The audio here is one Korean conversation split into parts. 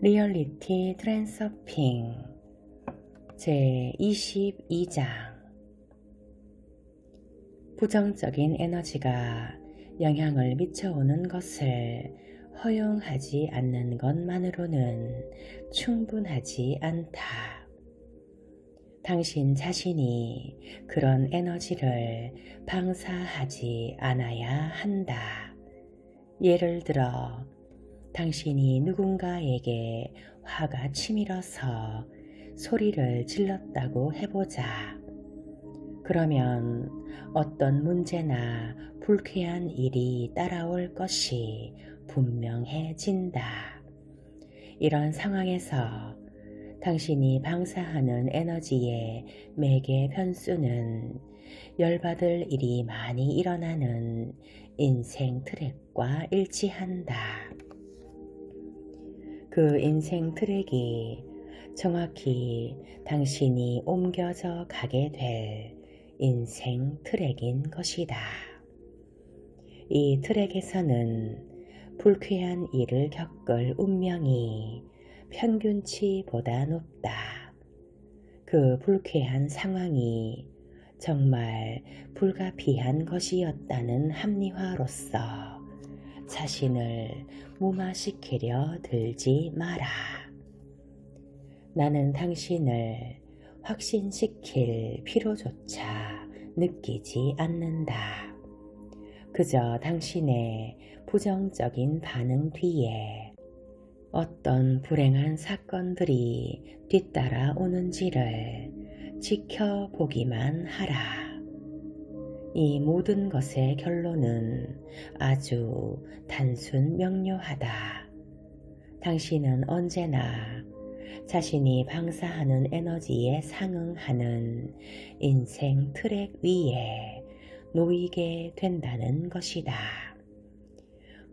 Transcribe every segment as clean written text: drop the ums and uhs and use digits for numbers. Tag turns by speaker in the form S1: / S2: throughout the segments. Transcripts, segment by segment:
S1: 리얼리티 트랜서핑 제22장 부정적인 에너지가 영향을 미쳐오는 것을 허용하지 않는 것만으로는 충분하지 않다. 당신 자신이 그런 에너지를 방사하지 않아야 한다. 예를 들어 당신이 누군가에게 화가 치밀어서 소리를 질렀다고 해보자. 그러면 어떤 문제나 불쾌한 일이 따라올 것이 분명해진다. 이런 상황에서 당신이 방사하는 에너지의 매개 변수는 열받을 일이 많이 일어나는 인생 트랙과 일치한다. 그 인생 트랙이 정확히 당신이 옮겨져 가게 될 인생 트랙인 것이다. 이 트랙에서는 불쾌한 일을 겪을 운명이 평균치보다 높다. 그 불쾌한 상황이 정말 불가피한 것이었다는 합리화로서 자신을 무마시키려 들지 마라. 나는 당신을 확신시킬 필요조차 느끼지 않는다. 그저 당신의 부정적인 반응 뒤에 어떤 불행한 사건들이 뒤따라 오는지를 지켜보기만 하라. 이 모든 것의 결론은 아주 단순 명료하다. 당신은 언제나 자신이 방사하는 에너지에 상응하는 인생 트랙 위에 놓이게 된다는 것이다.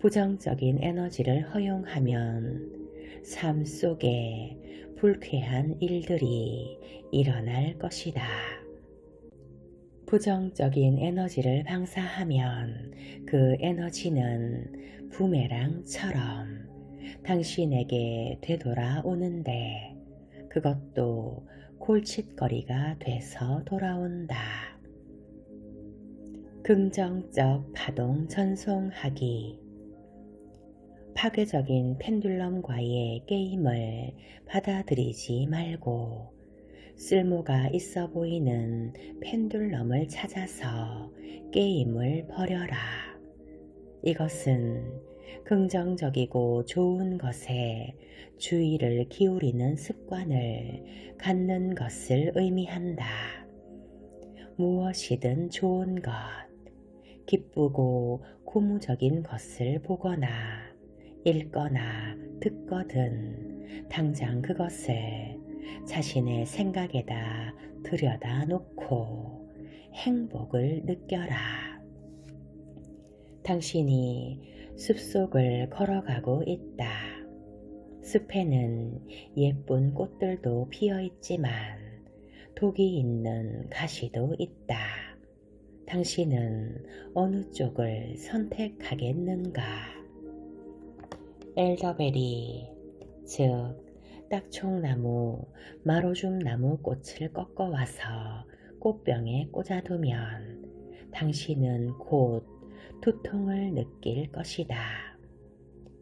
S1: 부정적인 에너지를 허용하면 삶 속에 불쾌한 일들이 일어날 것이다. 부정적인 에너지를 방사하면 그 에너지는 부메랑처럼 당신에게 되돌아오는데 그것도 골칫거리가 돼서 돌아온다. 긍정적 파동 전송하기. 파괴적인 펜듈럼과의 게임을 받아들이지 말고 쓸모가 있어 보이는 펜듈럼을 찾아서 게임을 벌여라. 이것은 긍정적이고 좋은 것에 주의를 기울이는 습관을 갖는 것을 의미한다. 무엇이든 좋은 것, 기쁘고 고무적인 것을 보거나 읽거나 듣거든 당장 그것을 자신의 생각에다 들여다 놓고 행복을 느껴라. 당신이 숲속을 걸어가고 있다. 숲에는 예쁜 꽃들도 피어 있지만 독이 있는 가시도 있다. 당신은 어느 쪽을 선택하겠는가? 엘더베리, 즉 딱총나무, 마로줌나무 꽃을 꺾어와서 꽃병에 꽂아두면 당신은 곧 두통을 느낄 것이다.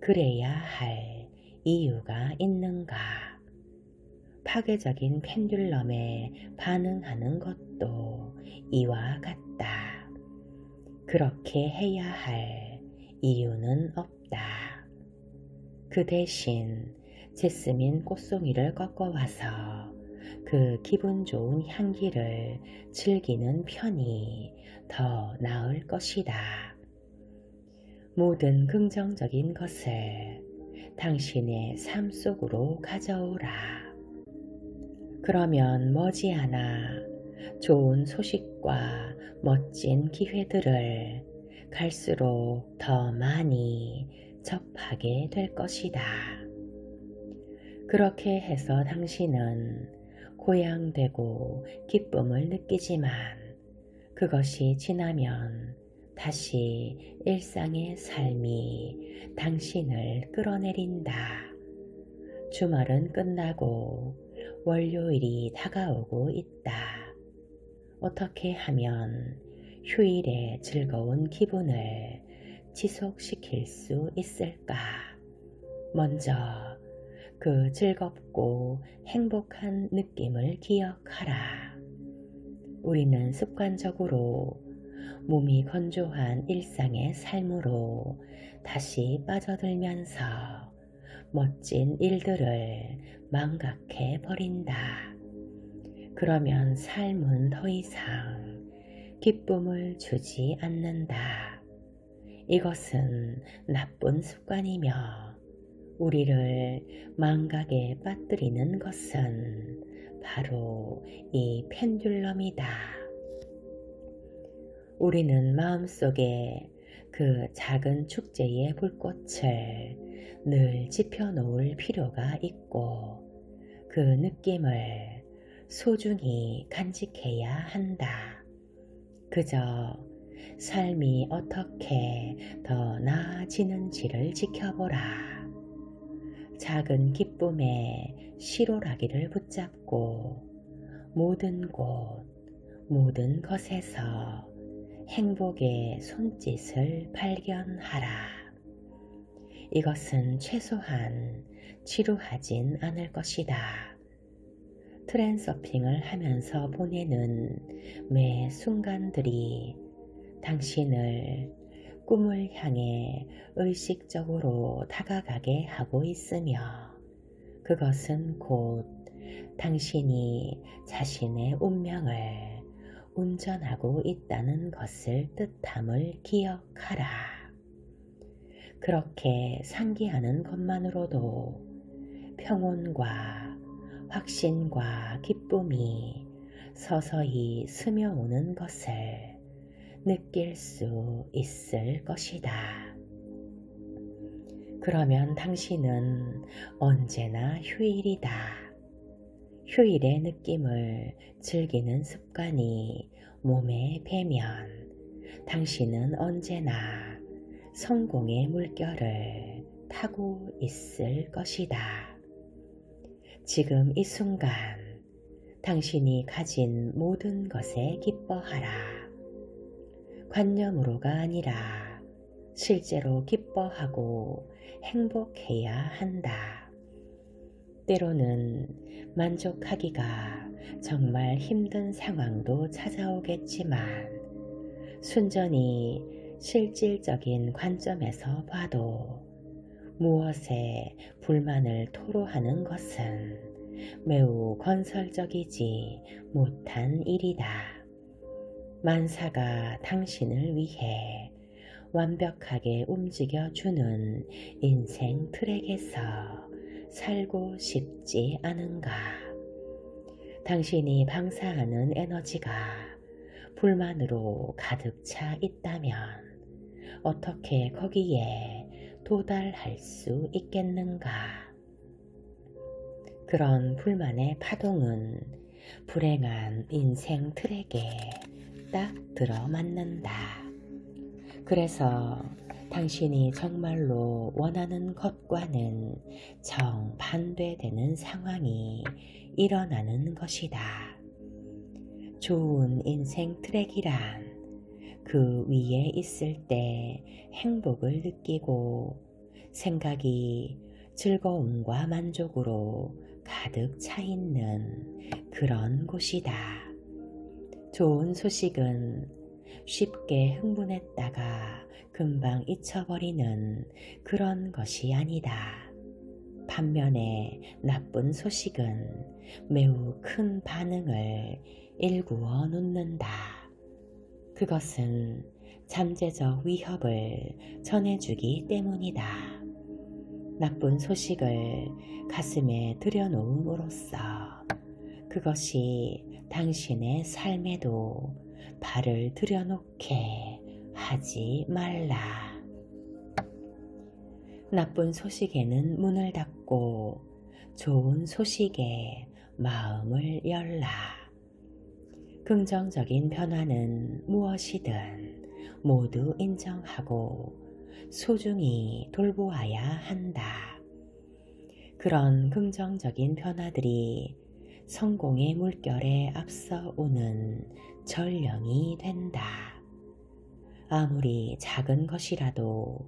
S1: 그래야 할 이유가 있는가? 파괴적인 펜듈럼에 반응하는 것도 이와 같다. 그렇게 해야 할 이유는 없다. 그 대신 제스민 꽃송이를 꺾어와서 그 기분 좋은 향기를 즐기는 편이 더 나을 것이다. 모든 긍정적인 것을 당신의 삶 속으로 가져오라. 그러면 머지않아 좋은 소식과 멋진 기회들을 갈수록 더 많이 접하게 될 것이다. 그렇게 해서 당신은 고양되고 기쁨을 느끼지만 그것이 지나면 다시 일상의 삶이 당신을 끌어내린다. 주말은 끝나고 월요일이 다가오고 있다. 어떻게 하면 휴일의 즐거운 기분을 지속시킬 수 있을까? 먼저 그 즐겁고 행복한 느낌을 기억하라. 우리는 습관적으로 몸이 건조한 일상의 삶으로 다시 빠져들면서 멋진 일들을 망각해 버린다. 그러면 삶은 더 이상 기쁨을 주지 않는다. 이것은 나쁜 습관이며 우리를 망각에 빠뜨리는 것은 바로 이 펜듈럼이다. 우리는 마음속에 그 작은 축제의 불꽃을 늘 지펴놓을 필요가 있고 그 느낌을 소중히 간직해야 한다. 그저 삶이 어떻게 더 나아지는지를 지켜보라. 작은 기쁨의 시로라기를 붙잡고 모든 곳, 모든 것에서 행복의 손짓을 발견하라. 이것은 최소한 지루하진 않을 것이다. 트랜서핑을 하면서 보내는 매 순간들이 당신을 꿈을 향해 의식적으로 다가가게 하고 있으며 그것은 곧 당신이 자신의 운명을 운전하고 있다는 것을 뜻함을 기억하라. 그렇게 상기하는 것만으로도 평온과 확신과 기쁨이 서서히 스며오는 것을 느낄 수 있을 것이다. 그러면 당신은 언제나 휴일이다. 휴일의 느낌을 즐기는 습관이 몸에 배면 당신은 언제나 성공의 물결을 타고 있을 것이다. 지금 이 순간 당신이 가진 모든 것에 기뻐하라. 관념으로가 아니라 실제로 기뻐하고 행복해야 한다. 때로는 만족하기가 정말 힘든 상황도 찾아오겠지만 순전히 실질적인 관점에서 봐도 무엇에 불만을 토로하는 것은 매우 건설적이지 못한 일이다. 만사가 당신을 위해 완벽하게 움직여주는 인생 트랙에서 살고 싶지 않은가? 당신이 방사하는 에너지가 불만으로 가득 차 있다면 어떻게 거기에 도달할 수 있겠는가? 그런 불만의 파동은 불행한 인생 트랙에 딱 들어맞는다. 그래서 당신이 정말로 원하는 것과는 정반대되는 상황이 일어나는 것이다. 좋은 인생 트랙이란 그 위에 있을 때 행복을 느끼고 생각이 즐거움과 만족으로 가득 차 있는 그런 곳이다. 좋은 소식은 쉽게 흥분했다가 금방 잊혀버리는 그런 것이 아니다. 반면에 나쁜 소식은 매우 큰 반응을 일구어 놓는다. 그것은 잠재적 위협을 전해주기 때문이다. 나쁜 소식을 가슴에 들여놓음으로써 그것이 당신의 삶에도 발을 들여놓게 하지 말라. 나쁜 소식에는 문을 닫고 좋은 소식에 마음을 열라. 긍정적인 변화는 무엇이든 모두 인정하고 소중히 돌보아야 한다. 그런 긍정적인 변화들이 성공의 물결에 앞서 오는 전령이 된다. 아무리 작은 것이라도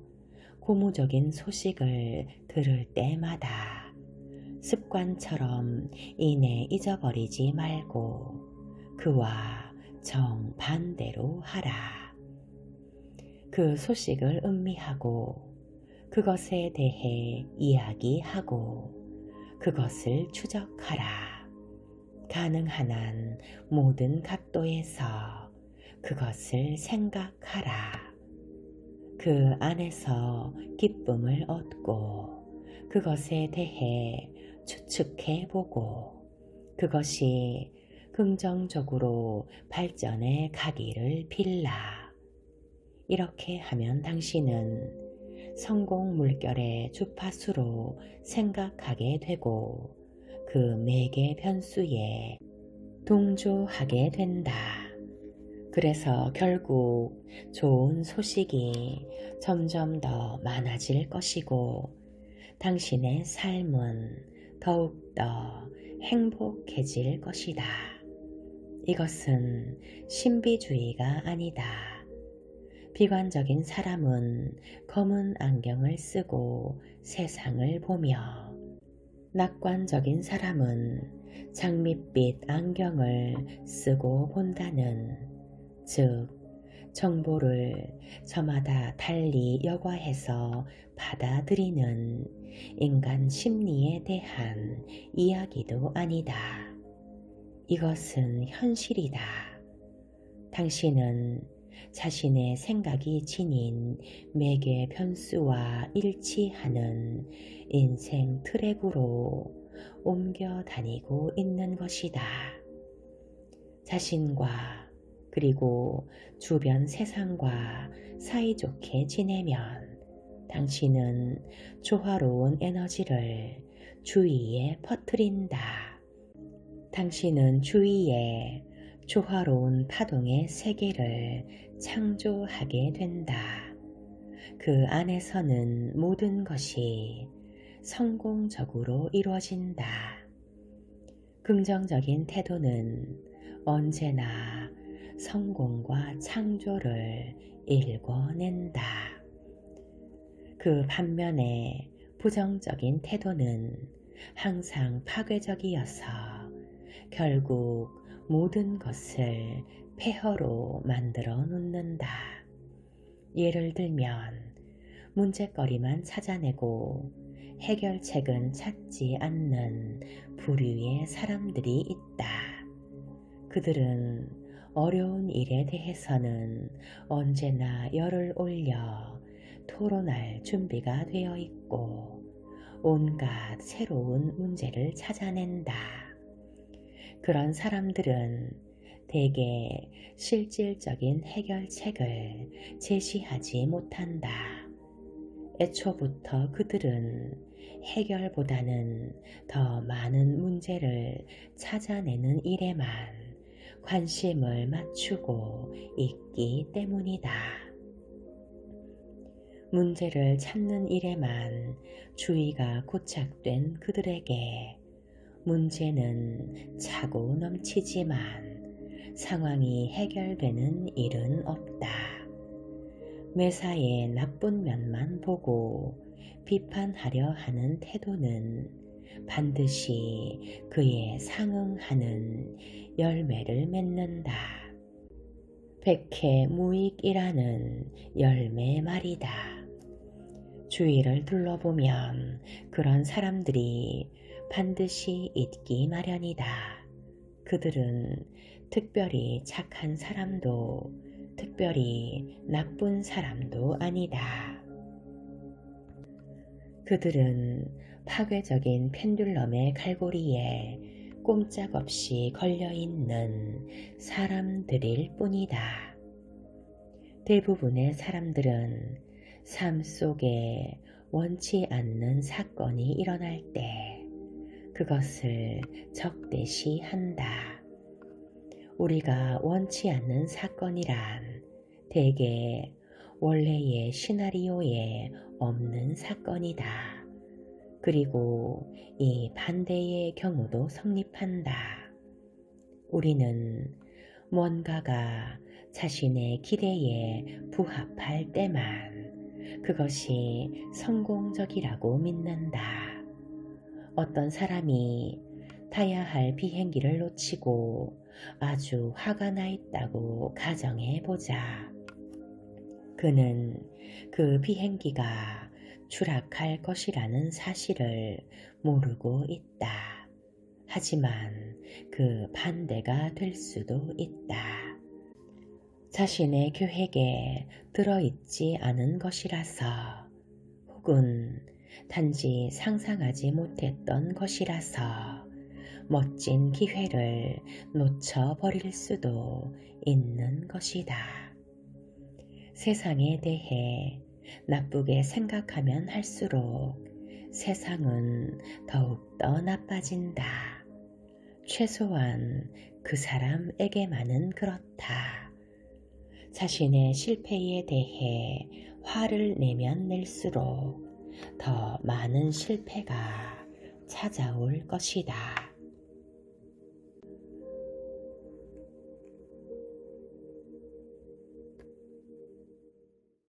S1: 고무적인 소식을 들을 때마다 습관처럼 이내 잊어버리지 말고 그와 정반대로 하라. 그 소식을 음미하고 그것에 대해 이야기하고 그것을 추적하라. 가능한 한 모든 각도에서 그것을 생각하라. 그 안에서 기쁨을 얻고 그것에 대해 추측해 보고 그것이 긍정적으로 발전해 가기를 빌라. 이렇게 하면 당신은 성공 물결의 주파수로 생각하게 되고 그 매개 변수에 동조하게 된다. 그래서 결국 좋은 소식이 점점 더 많아질 것이고 당신의 삶은 더욱더 행복해질 것이다. 이것은 신비주의가 아니다. 비관적인 사람은 검은 안경을 쓰고 세상을 보며 낙관적인 사람은 장밋빛 안경을 쓰고 본다는, 즉 정보를 저마다 달리 여과해서 받아들이는 인간 심리에 대한 이야기도 아니다. 이것은 현실이다. 당신은 자신의 생각이 지닌 매개 변수와 일치하는 인생 트랙으로 옮겨 다니고 있는 것이다. 자신과 그리고 주변 세상과 사이좋게 지내면 당신은 조화로운 에너지를 주위에 퍼뜨린다. 당신은 주위에 조화로운 파동의 세계를 창조하게 된다. 그 안에서는 모든 것이 성공적으로 이루어진다. 긍정적인 태도는 언제나 성공과 창조를 일궈낸다. 그 반면에 부정적인 태도는 항상 파괴적이어서 결국 모든 것을 폐허로 만들어 놓는다. 예를 들면 문제거리만 찾아내고 해결책은 찾지 않는 부류의 사람들이 있다. 그들은 어려운 일에 대해서는 언제나 열을 올려 토론할 준비가 되어 있고 온갖 새로운 문제를 찾아낸다. 그런 사람들은 대개 실질적인 해결책을 제시하지 못한다. 애초부터 그들은 해결보다는 더 많은 문제를 찾아내는 일에만 관심을 맞추고 있기 때문이다. 문제를 찾는 일에만 주의가 고착된 그들에게 문제는 차고 넘치지만 상황이 해결되는 일은 없다. 매사에 나쁜 면만 보고 비판하려 하는 태도는 반드시 그에 상응하는 열매를 맺는다. 백해무익이라는 열매 말이다. 주위를 둘러보면 그런 사람들이 반드시 있기 마련이다. 그들은 특별히 착한 사람도 특별히 나쁜 사람도 아니다. 그들은 파괴적인 펜듈럼의 갈고리에 꼼짝없이 걸려있는 사람들일 뿐이다. 대부분의 사람들은 삶 속에 원치 않는 사건이 일어날 때 그것을 적대시한다. 우리가 원치 않는 사건이란 대개 원래의 시나리오에 없는 사건이다. 그리고 이 반대의 경우도 성립한다. 우리는 뭔가가 자신의 기대에 부합할 때만 그것이 성공적이라고 믿는다. 어떤 사람이 타야 할 비행기를 놓치고 아주 화가 나 있다고 가정해 보자. 그는 그 비행기가 추락할 것이라는 사실을 모르고 있다. 하지만 그 반대가 될 수도 있다. 자신의 계획에 들어있지 않은 것이라서, 혹은 단지 상상하지 못했던 것이라서 멋진 기회를 놓쳐버릴 수도 있는 것이다. 세상에 대해 나쁘게 생각하면 할수록 세상은 더욱더 나빠진다. 최소한 그 사람에게만은 그렇다. 자신의 실패에 대해 화를 내면 낼수록 더 많은 실패가 찾아올 것이다.